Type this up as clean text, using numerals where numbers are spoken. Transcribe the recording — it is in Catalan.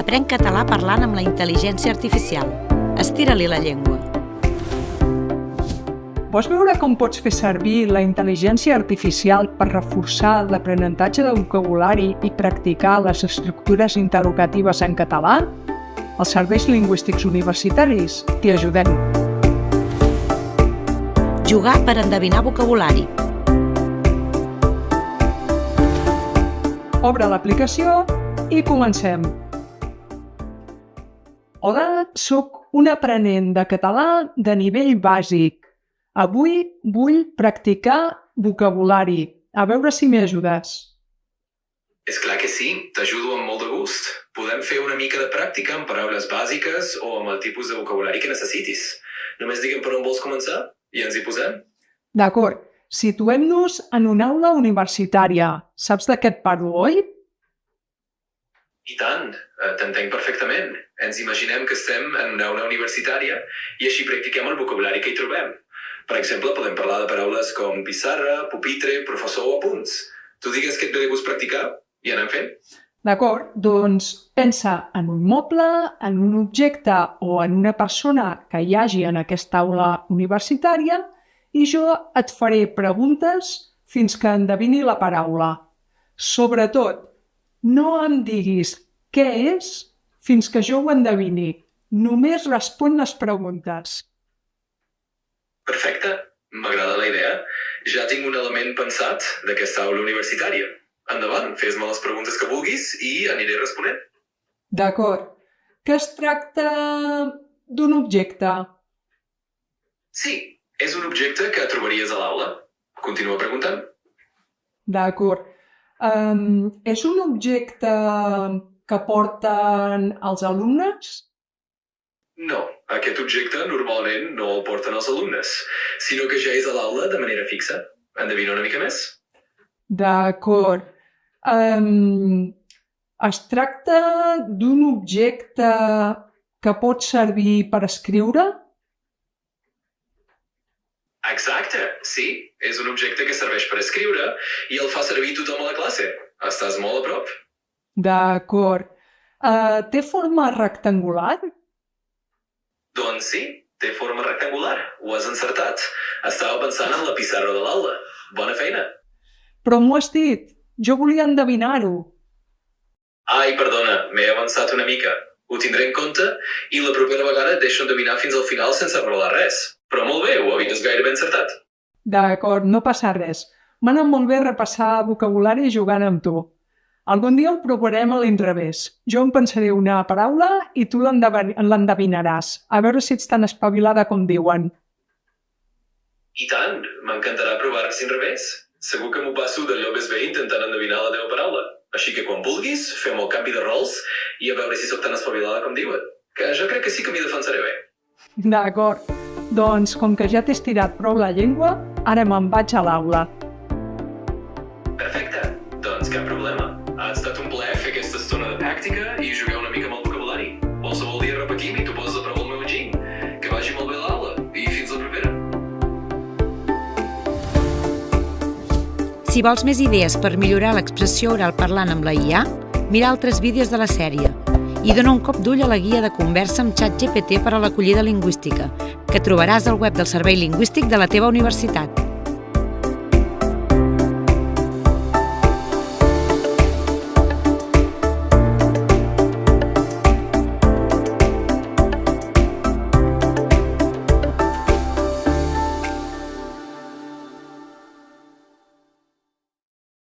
Aprèn català parlant amb la intel·ligència artificial. Estira-li la llengua. Vols veure com pots fer servir la intel·ligència artificial per reforçar l'aprenentatge de vocabulari i practicar les estructures interrogatives en català? Els serveis lingüístics universitaris t'hi ajudem. Jugar per endevinar vocabulari. Obre l'aplicació i comencem. Hola, soc un aprenent de català de nivell bàsic. Avui vull practicar vocabulari. A veure si m'hi ajudes. És clar que sí, t'ajudo amb molt de gust. Podem fer una mica de pràctica amb paraules bàsiques o amb el tipus de vocabulari que necessitis. Només digue'm per on vols començar i ens hi posem. D'acord, situem-nos en una aula universitària. Saps de què et parlo, oi? I tant, t'entenc perfectament. Ens imaginem que estem en una aula universitària i així practiquem el vocabulari que hi trobem. Per exemple, podem parlar de paraules com pissarra, pupitre, professor o apunts. Tu digues que et ve de gust practicar i anem fent. D'acord, doncs pensa en un moble, en un objecte o en una persona que hi hagi en aquesta aula universitària i jo et faré preguntes fins que endevini la paraula. Sobretot, no em diguis què és fins que jo ho endevini. Només respon les preguntes. Perfecte, m'agrada la idea. Ja tinc un element pensat d'aquesta aula universitària. Endavant, fes-me les preguntes que vulguis i aniré responent. D'acord. Que es tracta d'un objecte? Sí, és un objecte que trobaries a l'aula. Continua preguntant. D'acord. És un objecte que porten els alumnes? No, aquest objecte normalment no el porten els alumnes, sinó que ja és a l'aula de manera fixa. Endevina una mica més? D'acord. Es tracta d'un objecte que pot servir per escriure? Exacte, sí. És un objecte que serveix per escriure i el fa servir tothom a la classe. Estàs molt a prop. D'acord. Té forma rectangular? Doncs sí, té forma rectangular. Ho has encertat. Estava pensant en la pissarra de l'aula. Bona feina. Però m'ho has dit. Jo volia endevinar-ho. Ai, perdona, m'he avançat una mica. Ho tindré en compte i la propera vegada et deixo endevinar fins al final sense revelar res. Però molt bé, ho havies gairebé encertat. D'acord, no passa res. M'ha anat molt bé repassar vocabulari jugant amb tu. Algun dia ho provarem a l'inrevés. Jo em pensaré una paraula i tu l'endevinaràs. A veure si ets tan espavilada com diuen. I tant, m'encantarà provar-se a l'inrevés. Segur que m'ho passo d'allò més bé intentant endevinar la teva paraula. Així que quan vulguis, fem el canvi de rols i a veure si sóc tan espavilada com diuen. Que jo crec que sí que m'hi defensaré bé. D'acord. Doncs, com que ja t'he estirat prou la llengua, ara me'n vaig a l'aula. Perfecte. Doncs cap problema. Ha estat un plaer fer aquesta estona de pràctica i jugar una mica amb el vocabulari. Qualsevol dia repetim i tu poses a prova el meu enginy. Que vagi molt bé l'aula i fins la propera. Si vols més idees per millorar l'expressió oral parlant amb la IA, mira altres vídeos de la sèrie i dona un cop d'ull a la guia de conversa amb ChatGPT per a l'acollida lingüística, que trobaràs al web del Servei Lingüístic de la teva universitat.